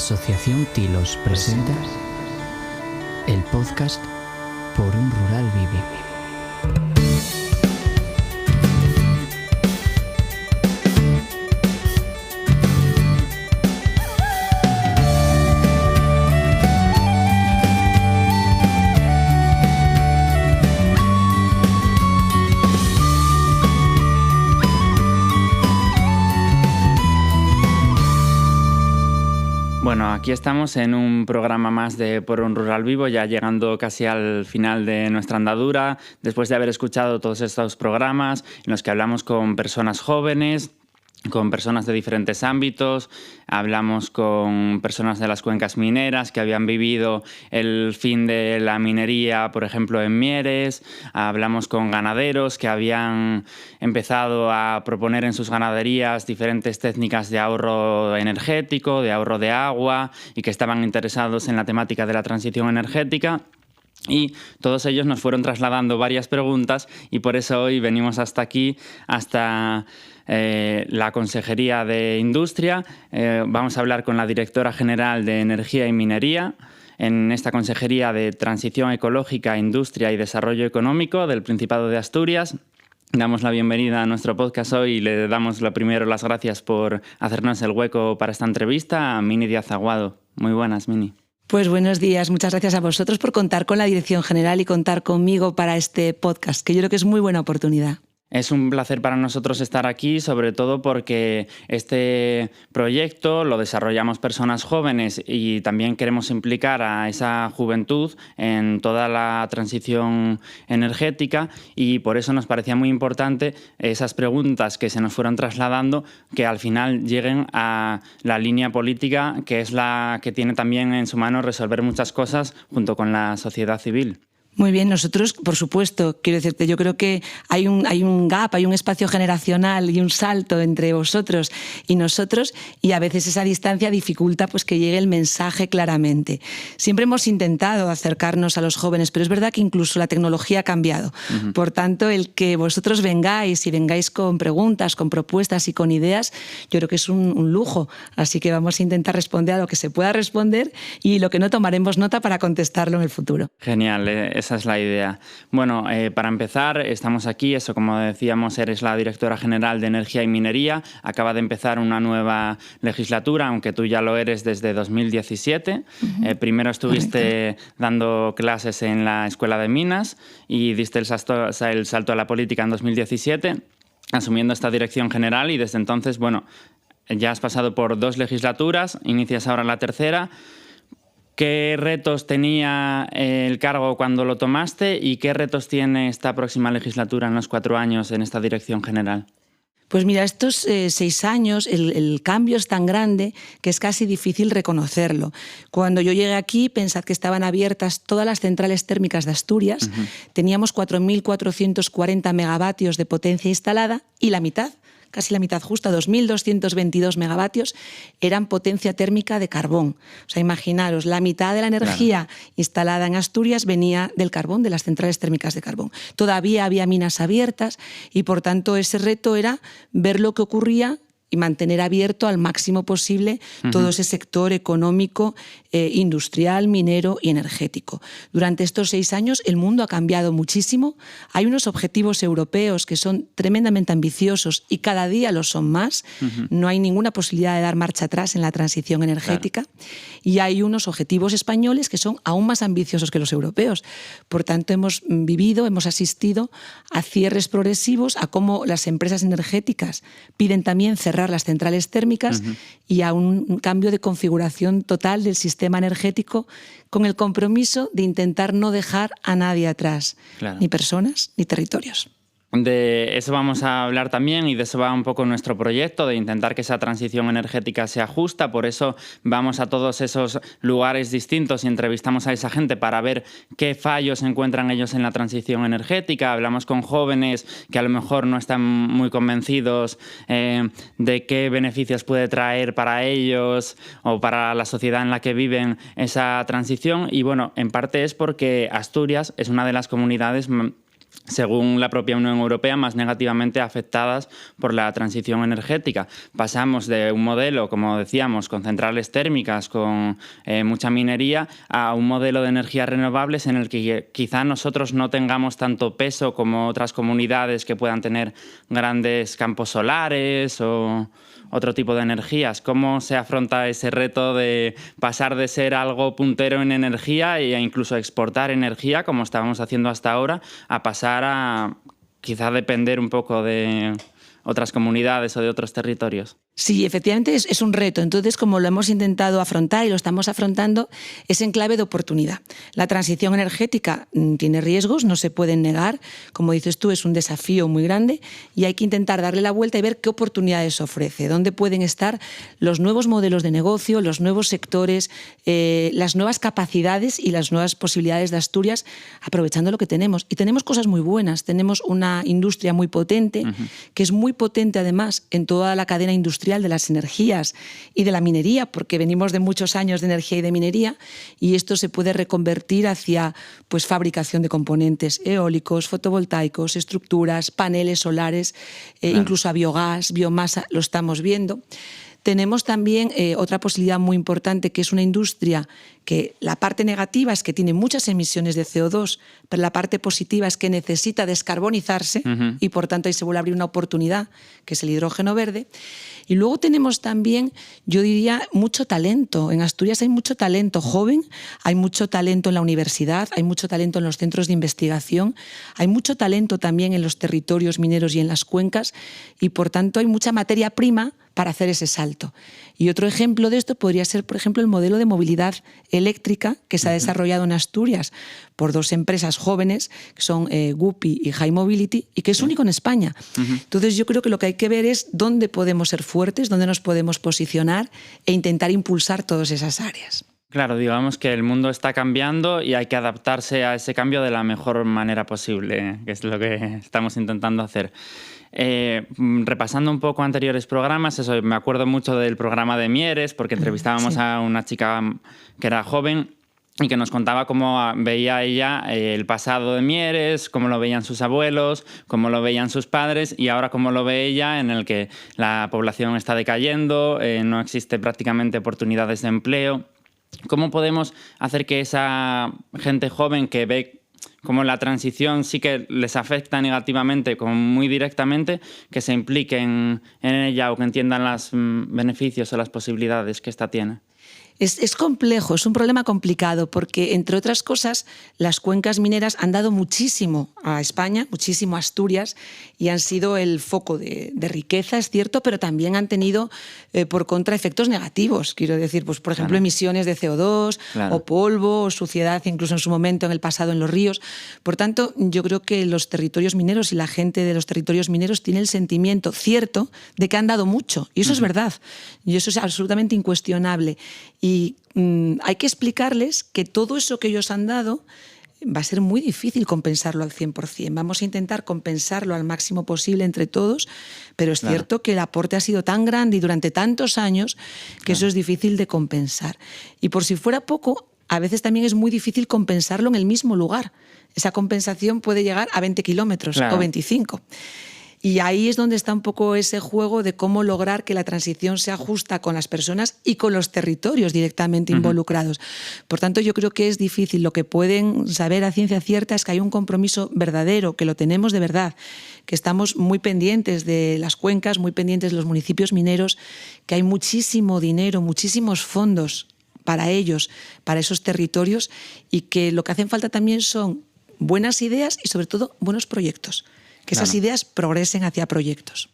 Asociación Tilos presenta el podcast Por un Rural Vive. Bueno, aquí estamos en un programa más de Por un Rural Vivo, ya llegando casi al final de nuestra andadura, después de haber escuchado todos estos programas en los que hablamos con personas jóvenes, con personas de diferentes ámbitos, hablamos con personas de las cuencas mineras que habían vivido el fin de la minería, por ejemplo, en Mieres, hablamos con ganaderos que habían empezado a proponer en sus ganaderías diferentes técnicas de ahorro energético, de ahorro de agua y que estaban interesados en la temática de la transición energética. Y todos ellos nos fueron trasladando varias preguntas y por eso hoy venimos hasta aquí, hasta la Consejería de Industria. Vamos a hablar con la Directora General de Energía y Minería en esta Consejería de Transición Ecológica, Industria y Desarrollo Económico del Principado de Asturias. Damos la bienvenida a nuestro podcast hoy y le damos primero las gracias por hacernos el hueco para esta entrevista a Mini Díaz Aguado. Muy buenas, Mini. Pues buenos días, muchas gracias a vosotros por contar con la Dirección General y contar conmigo para este podcast, que yo creo que es muy buena oportunidad. Es un placer para nosotros estar aquí, sobre todo porque este proyecto lo desarrollamos personas jóvenes y también queremos implicar a esa juventud en toda la transición energética y por eso nos parecía muy importante esas preguntas que se nos fueron trasladando que al final lleguen a la línea política, que es la que tiene también en su mano resolver muchas cosas junto con la sociedad civil. Muy bien, nosotros, por supuesto, quiero decirte, yo creo que hay un gap, hay un espacio generacional y un salto entre vosotros y nosotros y a veces esa distancia dificulta pues, que llegue el mensaje claramente. Siempre hemos intentado acercarnos a los jóvenes, pero es verdad que incluso la tecnología ha cambiado. Uh-huh. Por tanto, el que vosotros vengáis y vengáis con preguntas, con propuestas y con ideas, yo creo que es un lujo. Así que vamos a intentar responder a lo que se pueda responder y lo que no tomaremos nota para contestarlo en el futuro. Genial, esa es la idea. Bueno, para empezar, estamos aquí, como decíamos, eres la Directora General de Energía y Minería, acaba de empezar una nueva legislatura, aunque tú ya lo eres desde 2017. Uh-huh. Primero estuviste dando clases en la Escuela de Minas y diste el salto a la política en 2017, asumiendo esta dirección general y desde entonces, bueno, ya has pasado por 2 legislaturas, inicias ahora la tercera. ¿Qué retos tenía el cargo cuando lo tomaste y qué retos tiene esta próxima legislatura en los 4 años en esta dirección general? Pues mira, estos 6 años el cambio es tan grande que es casi difícil reconocerlo. Cuando yo llegué aquí, pensad que estaban abiertas todas las centrales térmicas de Asturias, uh-huh. Teníamos 4.440 megavatios de potencia instalada y la mitad, casi la mitad justa, 2.222 megavatios, eran potencia térmica de carbón. O sea, imaginaros, la mitad de la energía instalada en Asturias venía del carbón, de las centrales térmicas de carbón. Todavía había minas abiertas y, por tanto, ese reto era ver lo que ocurría y mantener abierto al máximo posible todo ese sector económico, industrial, minero y energético. Durante estos 6 años el mundo ha cambiado muchísimo. Hay unos objetivos europeos que son tremendamente ambiciosos y cada día lo son más. Uh-huh. No hay ninguna posibilidad de dar marcha atrás en la transición energética. Claro. Y hay unos objetivos españoles que son aún más ambiciosos que los europeos. Por tanto, hemos asistido a cierres progresivos, a cómo las empresas energéticas piden también cerrar las centrales térmicas uh-huh. y a un cambio de configuración total del sistema energético con el compromiso de intentar no dejar a nadie atrás, claro. Ni personas ni territorios. De eso vamos a hablar también y de eso va un poco nuestro proyecto, de intentar que esa transición energética sea justa. Por eso vamos a todos esos lugares distintos y entrevistamos a esa gente para ver qué fallos encuentran ellos en la transición energética. Hablamos con jóvenes que a lo mejor no están muy convencidos de qué beneficios puede traer para ellos o para la sociedad en la que viven esa transición. Y bueno, en parte es porque Asturias es una de las comunidades según la propia Unión Europea, más negativamente afectadas por la transición energética. Pasamos de un modelo, como decíamos, con centrales térmicas, con mucha minería, a un modelo de energías renovables en el que quizá nosotros no tengamos tanto peso como otras comunidades que puedan tener grandes campos solares o otro tipo de energías. ¿Cómo se afronta ese reto de pasar de ser algo puntero en energía e incluso exportar energía, como estábamos haciendo hasta ahora, a pasar a quizá depender un poco de otras comunidades o de otros territorios? Sí, efectivamente es un reto. Entonces, como lo hemos intentado afrontar y lo estamos afrontando, es en clave de oportunidad. La transición energética tiene riesgos, no se pueden negar. Como dices tú, es un desafío muy grande y hay que intentar darle la vuelta y ver qué oportunidades ofrece, dónde pueden estar los nuevos modelos de negocio, los nuevos sectores, las nuevas capacidades y las nuevas posibilidades de Asturias, aprovechando lo que tenemos. Y tenemos cosas muy buenas. Tenemos una industria muy potente, que es muy potente además en toda la cadena industrial de las energías y de la minería, porque venimos de muchos años de energía y de minería, y esto se puede reconvertir hacia pues, fabricación de componentes eólicos, fotovoltaicos, estructuras, paneles solares, incluso a biogás, biomasa, lo estamos viendo. Tenemos también otra posibilidad muy importante, que es una industria que la parte negativa es que tiene muchas emisiones de CO2, pero la parte positiva es que necesita descarbonizarse y por tanto ahí se vuelve a abrir una oportunidad, que es el hidrógeno verde. Y luego tenemos también, yo diría, mucho talento. En Asturias hay mucho talento joven, hay mucho talento en la universidad, hay mucho talento en los centros de investigación, hay mucho talento también en los territorios mineros y en las cuencas, y por tanto hay mucha materia prima para hacer ese salto. Y otro ejemplo de esto podría ser, por ejemplo, el modelo de movilidad eléctrica que se ha desarrollado en Asturias por dos empresas jóvenes, que son Guppy y High Mobility, y que es único en España. Entonces yo creo que lo que hay que ver es dónde podemos ser fuertes, dónde nos podemos posicionar e intentar impulsar todas esas áreas. Claro, digamos que el mundo está cambiando y hay que adaptarse a ese cambio de la mejor manera posible, que es lo que estamos intentando hacer. Repasando un poco anteriores programas, eso, me acuerdo mucho del programa de Mieres, porque entrevistábamos a una chica que era joven y que nos contaba cómo veía ella el pasado de Mieres, cómo lo veían sus abuelos, cómo lo veían sus padres y ahora cómo lo ve ella, en el que la población está decayendo, no existe prácticamente oportunidades de empleo. ¿Cómo podemos hacer que esa gente joven que ve como la transición sí que les afecta negativamente, como muy directamente, que se impliquen en ella o que entiendan los beneficios o las posibilidades que esta tiene? Es complejo, es un problema complicado porque, entre otras cosas, las cuencas mineras han dado muchísimo a España, muchísimo a Asturias, y han sido el foco de riqueza, es cierto, pero también han tenido, por contra, efectos negativos. Quiero decir, pues, por ejemplo, emisiones de CO2 o polvo o suciedad, incluso en su momento, en el pasado, en los ríos. Por tanto, yo creo que los territorios mineros y la gente de los territorios mineros tiene el sentimiento cierto de que han dado mucho, y eso es verdad, y eso es absolutamente incuestionable. Y hay que explicarles que todo eso que ellos han dado va a ser muy difícil compensarlo al 100%. Vamos a intentar compensarlo al máximo posible entre todos, pero es cierto que el aporte ha sido tan grande y durante tantos años que eso es difícil de compensar. Y por si fuera poco, a veces también es muy difícil compensarlo en el mismo lugar. Esa compensación puede llegar a 20 kilómetros o 25. Y ahí es donde está un poco ese juego de cómo lograr que la transición sea justa con las personas y con los territorios directamente involucrados. Por tanto, yo creo que es difícil. Lo que pueden saber a ciencia cierta es que hay un compromiso verdadero, que lo tenemos de verdad, que estamos muy pendientes de las cuencas, muy pendientes de los municipios mineros, que hay muchísimo dinero, muchísimos fondos para ellos, para esos territorios, y que lo que hacen falta también son buenas ideas y, sobre todo, buenos proyectos. Que esas ideas progresen hacia proyectos.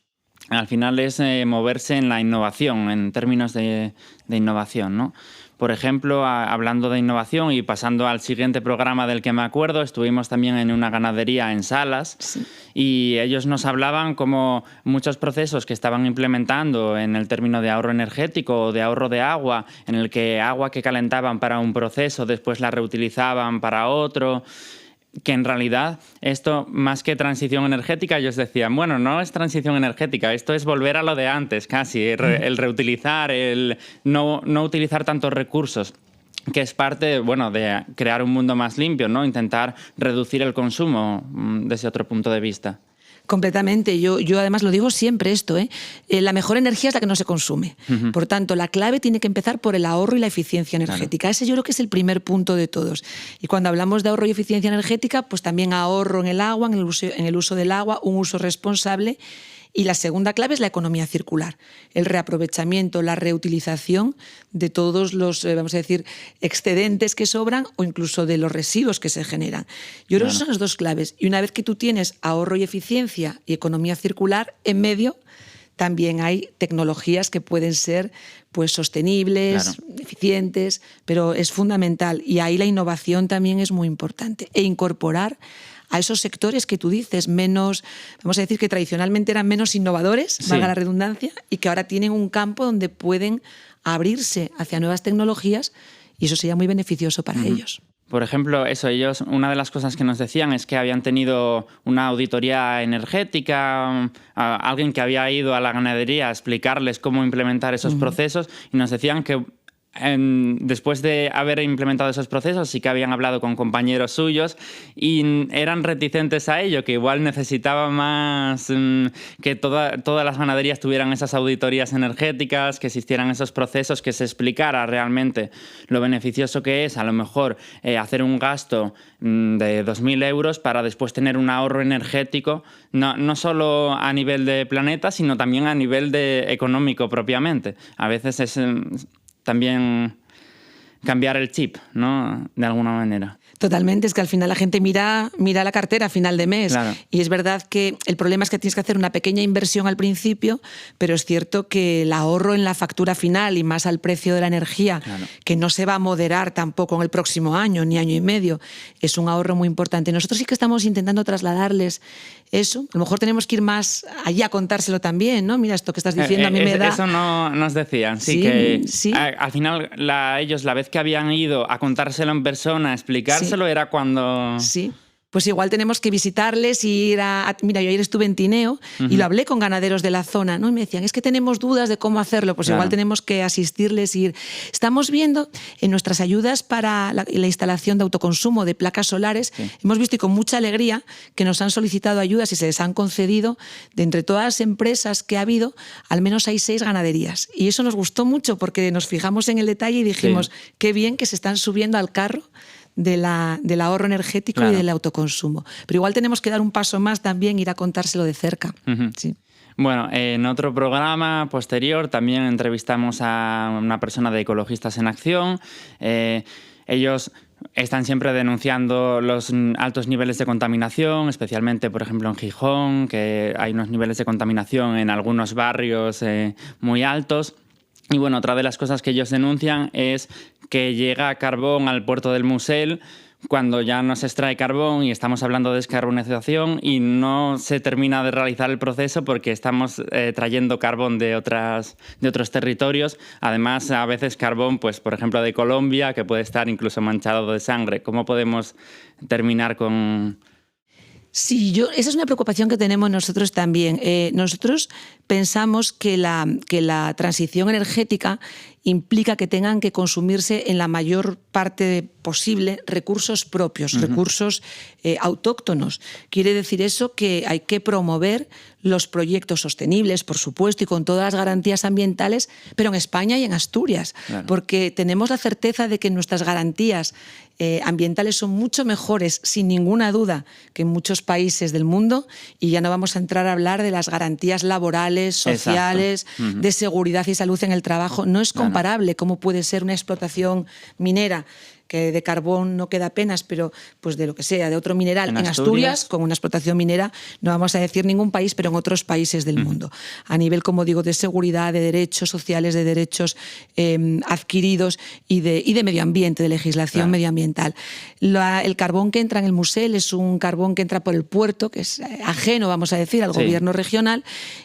Al final es moverse en la innovación, en términos de innovación, ¿no? Por ejemplo, hablando de innovación y pasando al siguiente programa del que me acuerdo, estuvimos también en una ganadería en Salas y ellos nos hablaban como muchos procesos que estaban implementando en el término de ahorro energético o de ahorro de agua, en el que agua que calentaban para un proceso después la reutilizaban para otro, que en realidad esto, más que transición energética, ellos decían, bueno, no es transición energética, esto es volver a lo de antes casi, el reutilizar, el no utilizar tantos recursos. que es parte, bueno, de crear un mundo más limpio, ¿no? Intentar reducir el consumo desde otro punto de vista. Completamente. Yo además lo digo siempre esto, la mejor energía es la que no se consume. Uh-huh. Por tanto, la clave tiene que empezar por el ahorro y la eficiencia energética. Claro. Ese yo creo que es el primer punto de todos. Y cuando hablamos de ahorro y eficiencia energética, pues también ahorro en el agua, en el uso del agua, un uso responsable. Y la segunda clave es la economía circular, el reaprovechamiento, la reutilización de todos los, vamos a decir, excedentes que sobran o incluso de los residuos que se generan. Yo creo que son las dos claves. Y una vez que tú tienes ahorro y eficiencia y economía circular, en medio también hay tecnologías que pueden ser pues, sostenibles, eficientes, pero es fundamental. Y ahí la innovación también es muy importante. E incorporar a esos sectores que tú dices, menos, vamos a decir que tradicionalmente eran menos innovadores, valga la redundancia, y que ahora tienen un campo donde pueden abrirse hacia nuevas tecnologías y eso sería muy beneficioso para ellos. Por ejemplo, ellos, una de las cosas que nos decían es que habían tenido una auditoría energética, alguien que había ido a la ganadería a explicarles cómo implementar esos procesos y nos decían que después de haber implementado esos procesos sí que habían hablado con compañeros suyos y eran reticentes a ello, que igual necesitaba más que todas las ganaderías tuvieran esas auditorías energéticas, que existieran esos procesos, que se explicara realmente lo beneficioso que es a lo mejor hacer un gasto de 2.000 euros para después tener un ahorro energético, no solo a nivel de planeta, sino también a nivel de económico propiamente. A veces es también cambiar el chip, ¿no? De alguna manera. Totalmente, es que al final la gente mira la cartera a final de mes. Claro. Y es verdad que el problema es que tienes que hacer una pequeña inversión al principio, pero es cierto que el ahorro en la factura final y más al precio de la energía, que no se va a moderar tampoco en el próximo año, ni año y medio, es un ahorro muy importante. Nosotros sí que estamos intentando trasladarles eso. A lo mejor tenemos que ir más allá a contárselo también, ¿no? Mira, esto que estás diciendo a mí me da... Eso no nos decían, sí. Al final ellos, la vez que habían ido a contárselo en persona, a explicárselo, era cuando... Sí. Pues igual tenemos que visitarles y ir Mira, yo ayer estuve en Tineo y lo hablé con ganaderos de la zona, ¿no? Y me decían, es que tenemos dudas de cómo hacerlo, pues igual tenemos que asistirles y ir. Estamos viendo en nuestras ayudas para la instalación de autoconsumo de placas solares, hemos visto y con mucha alegría que nos han solicitado ayudas y se les han concedido, de entre todas las empresas que ha habido, al menos hay 6 ganaderías. Y eso nos gustó mucho porque nos fijamos en el detalle y dijimos, qué bien que se están subiendo al carro del ahorro energético y del autoconsumo. Pero igual tenemos que dar un paso más también, ir a contárselo de cerca. Sí. Bueno, en otro programa posterior también entrevistamos a una persona de Ecologistas en Acción. Ellos están siempre denunciando los altos niveles de contaminación, especialmente, por ejemplo, en Gijón, que hay unos niveles de contaminación en algunos barrios muy altos. Y bueno, otra de las cosas que ellos denuncian es que llega carbón al puerto del Musel cuando ya no se extrae carbón y estamos hablando de descarbonización y no se termina de realizar el proceso porque estamos trayendo carbón de otros territorios. Además, a veces carbón, pues por ejemplo, de Colombia, que puede estar incluso manchado de sangre. ¿Cómo podemos terminar con...? Sí, esa es una preocupación que tenemos nosotros también. Nosotros pensamos que la transición energética implica que tengan que consumirse en la mayor parte posible recursos propios, recursos autóctonos. Quiere decir eso que hay que promover los proyectos sostenibles, por supuesto, y con todas las garantías ambientales, pero en España y en Asturias, porque tenemos la certeza de que nuestras garantías ambientales son mucho mejores, sin ninguna duda, que en muchos países del mundo, y ya no vamos a entrar a hablar de las garantías laborales, sociales, de seguridad y salud en el trabajo. No es comparable cómo puede ser una explotación minera, que de carbón no queda apenas, pero pues de lo que sea, de otro mineral en Asturias, con una explotación minera, no vamos a decir ningún país, pero en otros países del mundo. A nivel, como digo, de seguridad, de derechos sociales, de derechos adquiridos y de medio ambiente, de legislación medioambiental. El carbón que entra en el Musel es un carbón que entra por el puerto, que es ajeno, vamos a decir, al gobierno regional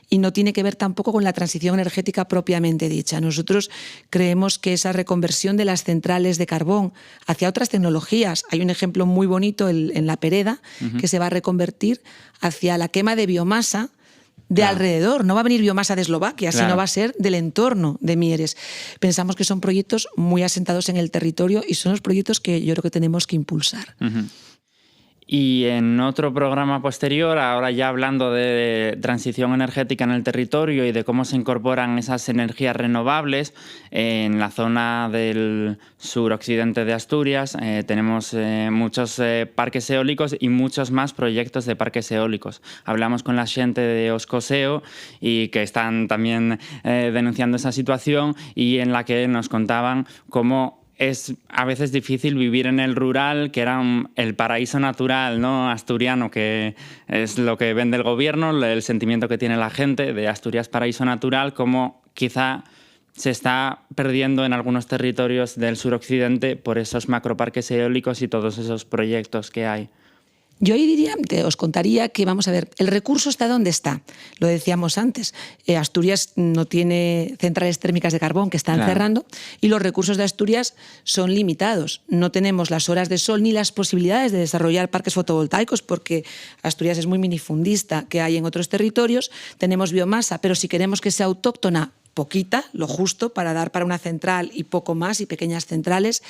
y no tiene que ver tampoco con la transición energética propiamente dicha. Nosotros creemos que esa reconversión de las centrales de carbón hacia otras tecnologías. Hay un ejemplo muy bonito en La Pereda, que se va a reconvertir hacia la quema de biomasa de alrededor. No va a venir biomasa de Eslovaquia, sino va a ser del entorno de Mieres. Pensamos que son proyectos muy asentados en el territorio y son los proyectos que yo creo que tenemos que impulsar. Y en otro programa posterior, ahora ya hablando de transición energética en el territorio y de cómo se incorporan esas energías renovables, en la zona del suroccidente de Asturias tenemos muchos parques eólicos y muchos más proyectos de parques eólicos. Hablamos con la gente de Oscoseo y que están también denunciando esa situación y en la que nos contaban cómo es a veces difícil vivir en el rural, que era el paraíso natural, ¿no?, asturiano, que es lo que vende el gobierno, el sentimiento que tiene la gente de Asturias paraíso natural, como quizá se está perdiendo en algunos territorios del suroccidente por esos macroparques eólicos y todos esos proyectos que hay. Yo ahí diría, os contaría que, vamos a ver, el recurso está donde está. Lo decíamos antes, Asturias no tiene centrales térmicas de carbón que están cerrando y los recursos de Asturias son limitados. No tenemos las horas de sol ni las posibilidades de desarrollar parques fotovoltaicos porque Asturias es muy minifundista que hay en otros territorios. Tenemos biomasa, pero si queremos que sea autóctona, poquita, lo justo para dar para una central y poco más, y pequeñas centrales.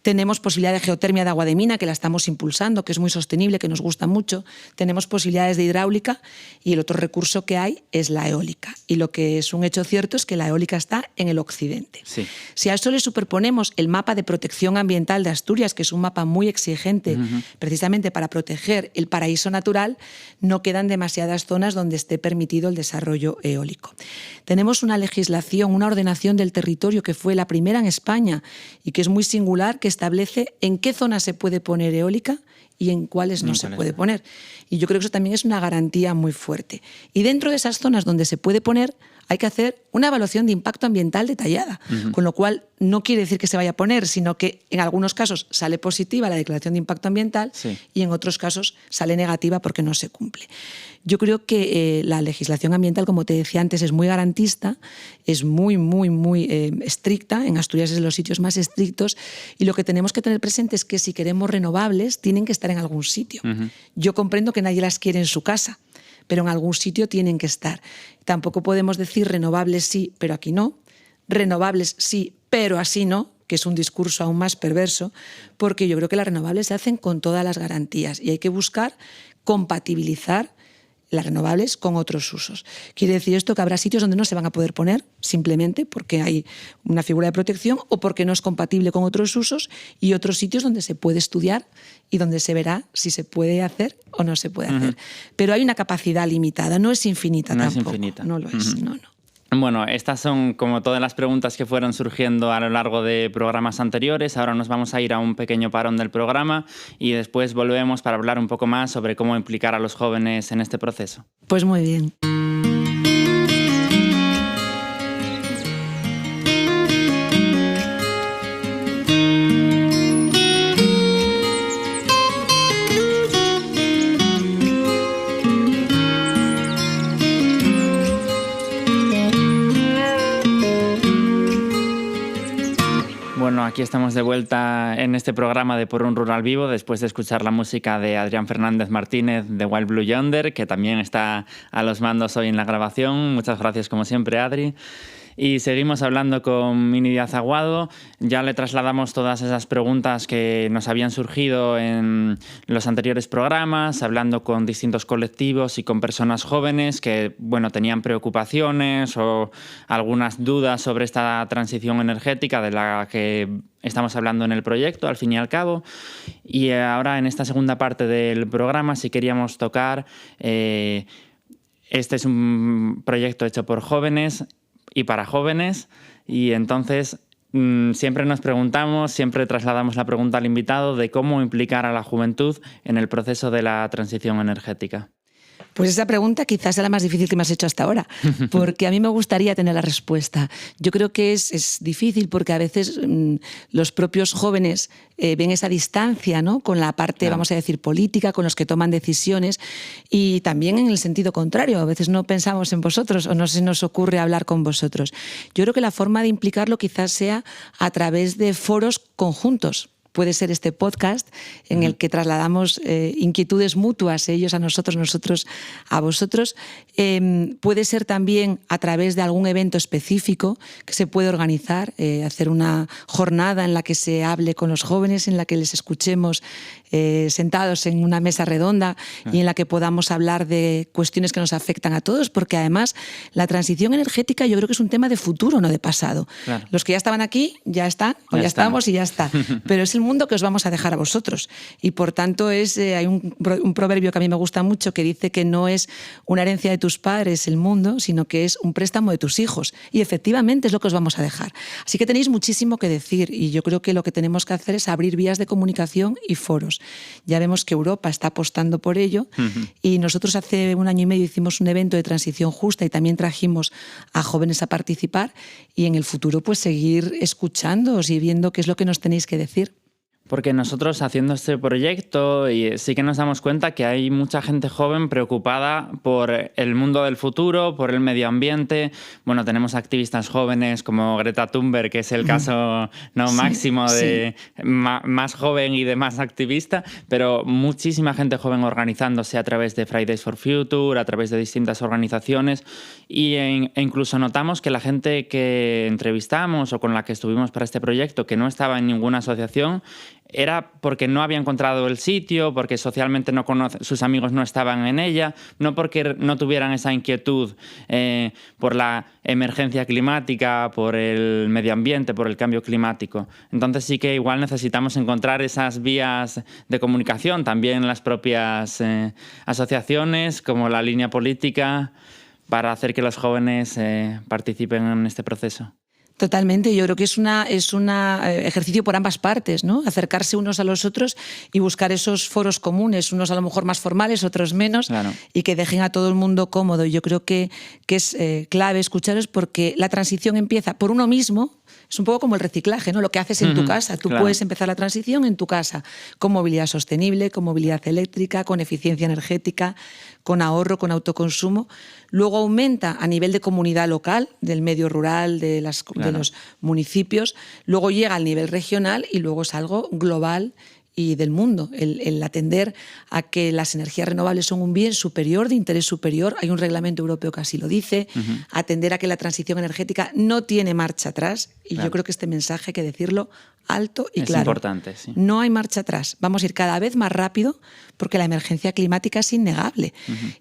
Tenemos posibilidad de geotermia de agua de mina, que la estamos impulsando, que es muy sostenible, que nos gusta mucho. Tenemos posibilidades de hidráulica y el otro recurso que hay es la eólica. Y lo que es un hecho cierto es que la eólica está en el occidente. Sí. Si a eso le superponemos el mapa de protección ambiental de Asturias, que es un mapa muy exigente precisamente para proteger el paraíso natural, no quedan demasiadas zonas donde esté permitido el desarrollo eólico. Tenemos una legislación, una ordenación del territorio que fue la primera en España y que es muy singular, que establece en qué zonas se puede poner eólica y en cuáles no se puede poner. Y yo creo que eso también es una garantía muy fuerte. Y dentro de esas zonas donde se puede poner hay que hacer una evaluación de impacto ambiental detallada, con lo cual no quiere decir que se vaya a poner, sino que en algunos casos sale positiva la declaración de impacto ambiental y en otros casos sale negativa porque no se cumple. Yo creo que la legislación ambiental, como te decía antes, es muy garantista, es muy estricta. En Asturias es de los sitios más estrictos y lo que tenemos que tener presente es que si queremos renovables tienen que estar en algún sitio. Yo comprendo que nadie las quiere en su casa, pero en algún sitio tienen que estar. Tampoco podemos decir renovables sí, pero aquí no, renovables sí, pero así no, que es un discurso aún más perverso, porque yo creo que las renovables se hacen con todas las garantías y hay que buscar compatibilizar las renovables con otros usos. Quiere decir esto que habrá sitios donde no se van a poder poner simplemente porque hay una figura de protección o porque no es compatible con otros usos, y otros sitios donde se puede estudiar y donde se verá si se puede hacer o no se puede hacer. Pero hay una capacidad limitada, no es infinita tampoco. No es infinita. No lo es, no. Bueno, estas son como todas las preguntas que fueron surgiendo a lo largo de programas anteriores. Ahora nos vamos a ir a un pequeño parón del programa y después volvemos para hablar un poco más sobre cómo implicar a los jóvenes en este proceso. Pues muy bien. Bueno, aquí estamos de vuelta en este programa de Por un Rural Vivo, después de escuchar la música de Adrián Fernández Martínez de Wild Blue Yonder, que también está a los mandos hoy en la grabación. Muchas gracias como siempre, Adri. Y seguimos hablando con Mini Díaz Aguado. Ya le trasladamos todas esas preguntas que nos habían surgido en los anteriores programas, hablando con distintos colectivos y con personas jóvenes que, bueno, tenían preocupaciones o algunas dudas sobre esta transición energética de la que estamos hablando en el proyecto, al fin y al cabo. Y ahora, en esta segunda parte del programa, sí queríamos tocar... este es un proyecto hecho por jóvenes y para jóvenes, y entonces siempre nos preguntamos, siempre trasladamos la pregunta al invitado de cómo implicar a la juventud en el proceso de la transición energética. Pues esa pregunta quizás sea la más difícil que me has hecho hasta ahora, porque a mí me gustaría tener la respuesta. Yo creo que es difícil porque a veces los propios jóvenes ven esa distancia, ¿no?, con la parte, vamos a decir, política, con los que toman decisiones, y también en el sentido contrario. A veces no pensamos en vosotros o no se nos ocurre hablar con vosotros. Yo creo que la forma de implicarlo quizás sea a través de foros conjuntos. puede ser este podcast en el que trasladamos inquietudes mutuas, ellos a nosotros, nosotros a vosotros. Puede ser también a través de algún evento específico que se puede organizar, hacer una jornada en la que se hable con los jóvenes, en la que les escuchemos sentados en una mesa redonda y en la que podamos hablar de cuestiones que nos afectan a todos, porque además la transición energética yo creo que es un tema de futuro, no de pasado. Claro. Los que ya estaban aquí ya están, o ya estamos y ya está, pero es el mundo que os vamos a dejar a vosotros y por tanto hay un proverbio que a mí me gusta mucho que dice que no es una herencia de tus padres el mundo, sino que es un préstamo de tus hijos y efectivamente es lo que os vamos a dejar. Así que tenéis muchísimo que decir y yo creo que lo que tenemos que hacer es abrir vías de comunicación y foros. Ya vemos que Europa está apostando por ello y nosotros hace 1 año y medio hicimos un evento de transición justa y también trajimos a jóvenes a participar y en el futuro pues seguir escuchándoos y viendo qué es lo que nos tenéis que decir. Porque nosotros haciendo este proyecto sí que nos damos cuenta que hay mucha gente joven preocupada por el mundo del futuro, por el medio ambiente. Bueno, tenemos activistas jóvenes como Greta Thunberg, que es el caso máximo de más joven y de más activista, pero muchísima gente joven organizándose a través de Fridays for Future, a través de distintas organizaciones e incluso notamos que la gente que entrevistamos o con la que estuvimos para este proyecto, que no estaba en ninguna asociación, era porque no había encontrado el sitio, porque socialmente sus amigos no estaban en ella, no porque no tuvieran esa inquietud por la emergencia climática, por el medio ambiente, por el cambio climático. Entonces sí que igual necesitamos encontrar esas vías de comunicación, también en las propias asociaciones, como la línea política, para hacer que los jóvenes participen en este proceso. Totalmente, yo creo que es un ejercicio por ambas partes, ¿no? Acercarse unos a los otros y buscar esos foros comunes, unos a lo mejor más formales, otros menos, claro, y que dejen a todo el mundo cómodo. Yo creo que es clave escucharos porque la transición empieza por uno mismo. Es un poco como el reciclaje, ¿no? Lo que haces en tu casa. Tú puedes empezar la transición en tu casa, con movilidad sostenible, con movilidad eléctrica, con eficiencia energética, con ahorro, con autoconsumo. Luego aumenta a nivel de comunidad local, del medio rural, de los municipios. Luego llega al nivel regional y luego es algo global y del mundo, el atender a que las energías renovables son un bien superior, de interés superior, hay un reglamento europeo que así lo dice, atender a que la transición energética no tiene marcha atrás, y yo creo que este mensaje hay que decirlo alto y claro. Es importante, sí. No hay marcha atrás, vamos a ir cada vez más rápido porque la emergencia climática es innegable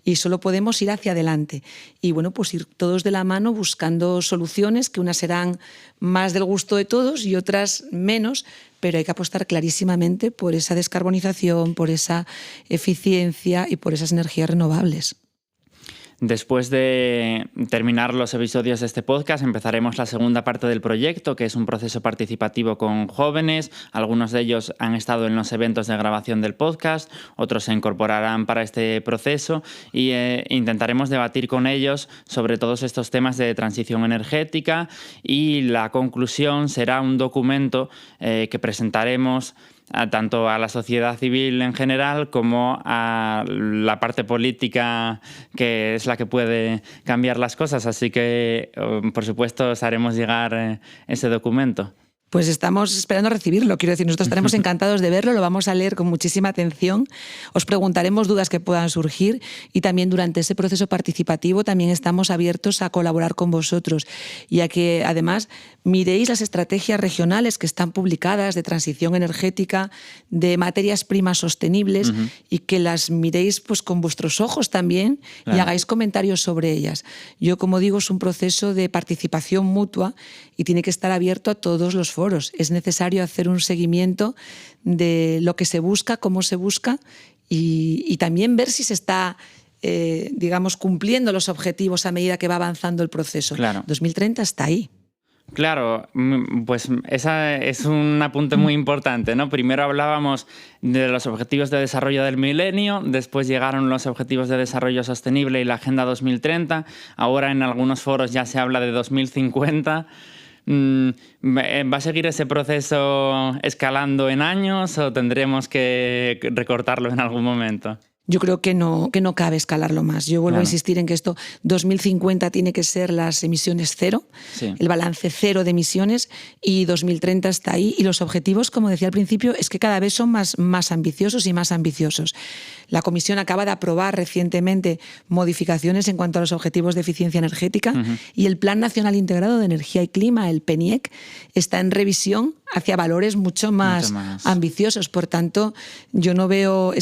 y solo podemos ir hacia adelante. Y bueno, pues ir todos de la mano buscando soluciones que unas serán más del gusto de todos y otras menos, pero hay que apostar clarísimamente por esa descarbonización, por esa eficiencia y por esas energías renovables. Después de terminar los episodios de este podcast, empezaremos la segunda parte del proyecto, que es un proceso participativo con jóvenes. Algunos de ellos han estado en los eventos de grabación del podcast, otros se incorporarán para este proceso e intentaremos debatir con ellos sobre todos estos temas de transición energética y la conclusión será un documento que presentaremos tanto a la sociedad civil en general como a la parte política, que es la que puede cambiar las cosas. Así que, por supuesto, os haremos llegar ese documento. Pues estamos esperando recibirlo, quiero decir, nosotros estaremos encantados de verlo, lo vamos a leer con muchísima atención, os preguntaremos dudas que puedan surgir y también durante ese proceso participativo también estamos abiertos a colaborar con vosotros y a que además miréis las estrategias regionales que están publicadas de transición energética, de materias primas sostenibles y que las miréis pues con vuestros ojos también y hagáis comentarios sobre ellas. Yo, como digo, es un proceso de participación mutua y tiene que estar abierto a todos los foros. Es necesario hacer un seguimiento de lo que se busca, cómo se busca y también ver si se está digamos, cumpliendo los objetivos a medida que va avanzando el proceso. Claro. 2030 está ahí. Claro, pues esa es un apunte muy importante, ¿no? Primero hablábamos de los objetivos de desarrollo del milenio, después llegaron los objetivos de desarrollo sostenible y la Agenda 2030, ahora en algunos foros ya se habla de 2050. ¿Va a seguir ese proceso escalando en años o tendremos que recortarlo en algún momento? Yo creo que no cabe escalarlo más. Yo vuelvo a insistir en que esto 2050 tiene que ser las emisiones cero, el balance cero de emisiones, y 2030 está ahí. Y los objetivos, como decía al principio, es que cada vez son más ambiciosos y más ambiciosos. La Comisión acaba de aprobar recientemente modificaciones en cuanto a los objetivos de eficiencia energética y el Plan Nacional Integrado de Energía y Clima, el PNIEC, está en revisión hacia valores mucho más ambiciosos. Por tanto, yo no veo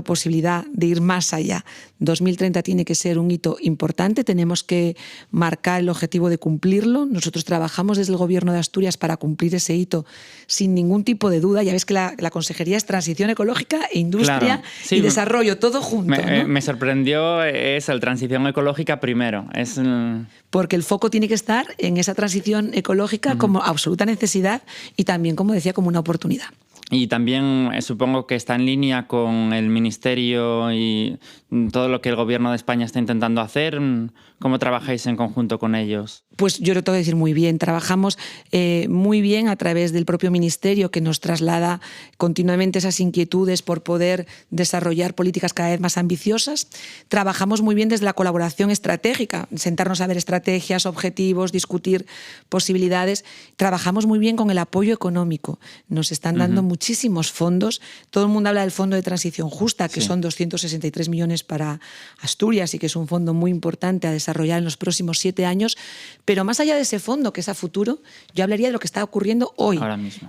posibilidad de ir más allá. 2030 tiene que ser un hito importante, tenemos que marcar el objetivo de cumplirlo. Nosotros trabajamos desde el Gobierno de Asturias para cumplir ese hito sin ningún tipo de duda. Ya ves que la Consejería es Transición Ecológica e Industria y Desarrollo, todo junto. Me sorprendió eso, el transición ecológica primero. Porque el foco tiene que estar en esa transición ecológica como absoluta necesidad y también, como decía, como una oportunidad. Y también supongo que está en línea con el Ministerio y todo lo que el Gobierno de España está intentando hacer. ¿Cómo trabajáis en conjunto con ellos? Pues yo lo tengo que decir muy bien. Trabajamos muy bien a través del propio Ministerio, que nos traslada continuamente esas inquietudes por poder desarrollar políticas cada vez más ambiciosas. Trabajamos muy bien desde la colaboración estratégica, sentarnos a ver estrategias, objetivos, discutir posibilidades. Trabajamos muy bien con el apoyo económico. Nos están dando muchísimos fondos. Todo el mundo habla del Fondo de Transición Justa, que son 263 millones para Asturias y que es un fondo muy importante a desarrollar en los próximos 7 años. Pero más allá de ese fondo, que es a futuro, yo hablaría de lo que está ocurriendo hoy.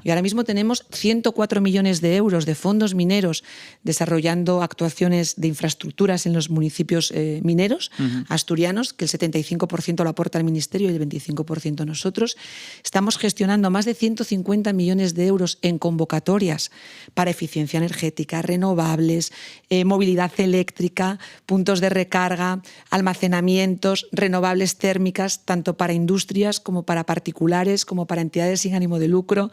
Y ahora mismo tenemos 104 millones de euros de fondos mineros desarrollando actuaciones de infraestructuras en los municipios mineros asturianos, que el 75% lo aporta el Ministerio y el 25% nosotros. Estamos gestionando más de 150 millones de euros en convocatorias para eficiencia energética, renovables, movilidad eléctrica, puntos de recarga, almacenamientos, renovables térmicas, tanto para industrias como para particulares, como para entidades sin ánimo de lucro,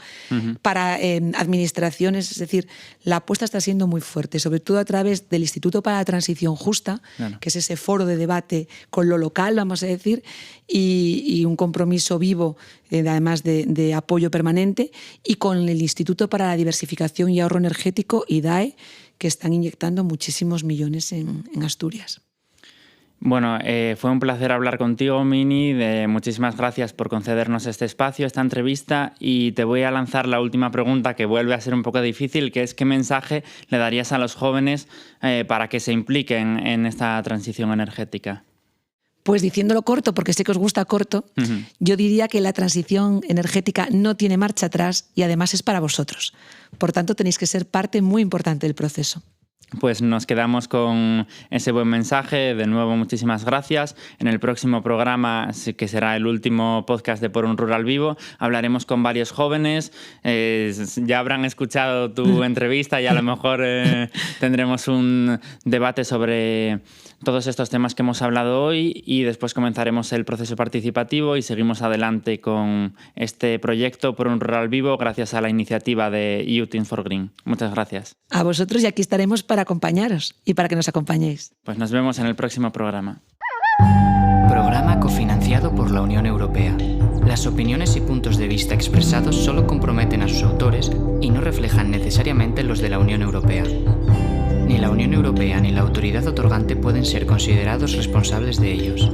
para administraciones. Es decir, la apuesta está siendo muy fuerte, sobre todo a través del Instituto para la Transición Justa, que es ese foro de debate con lo local, vamos a decir, y un compromiso vivo, además de apoyo permanente, y con el Instituto para la Diversificación y Ahorro Energético, IDAE, que están inyectando muchísimos millones en Asturias. Bueno, fue un placer hablar contigo, Mini. Muchísimas gracias por concedernos este espacio, esta entrevista, y te voy a lanzar la última pregunta, que vuelve a ser un poco difícil, que es ¿qué mensaje le darías a los jóvenes para que se impliquen en esta transición energética? Pues diciéndolo corto, porque sé que os gusta corto, yo diría que la transición energética no tiene marcha atrás y además es para vosotros. Por tanto, tenéis que ser parte muy importante del proceso. Pues nos quedamos con ese buen mensaje. De nuevo, muchísimas gracias. En el próximo programa, que será el último podcast de Por un Rural Vivo, hablaremos con varios jóvenes. Ya habrán escuchado tu entrevista y a lo mejor tendremos un debate sobre todos estos temas que hemos hablado hoy, y después comenzaremos el proceso participativo y seguimos adelante con este proyecto Por un Rural Vivo gracias a la iniciativa de EU Team for Green. Muchas gracias. A vosotros, y aquí estaremos para acompañaros y para que nos acompañéis. Pues nos vemos en el próximo programa. Programa cofinanciado por la Unión Europea. Las opiniones y puntos de vista expresados solo comprometen a sus autores y no reflejan necesariamente los de la Unión Europea. Ni la Unión Europea ni la autoridad otorgante pueden ser considerados responsables de ellos.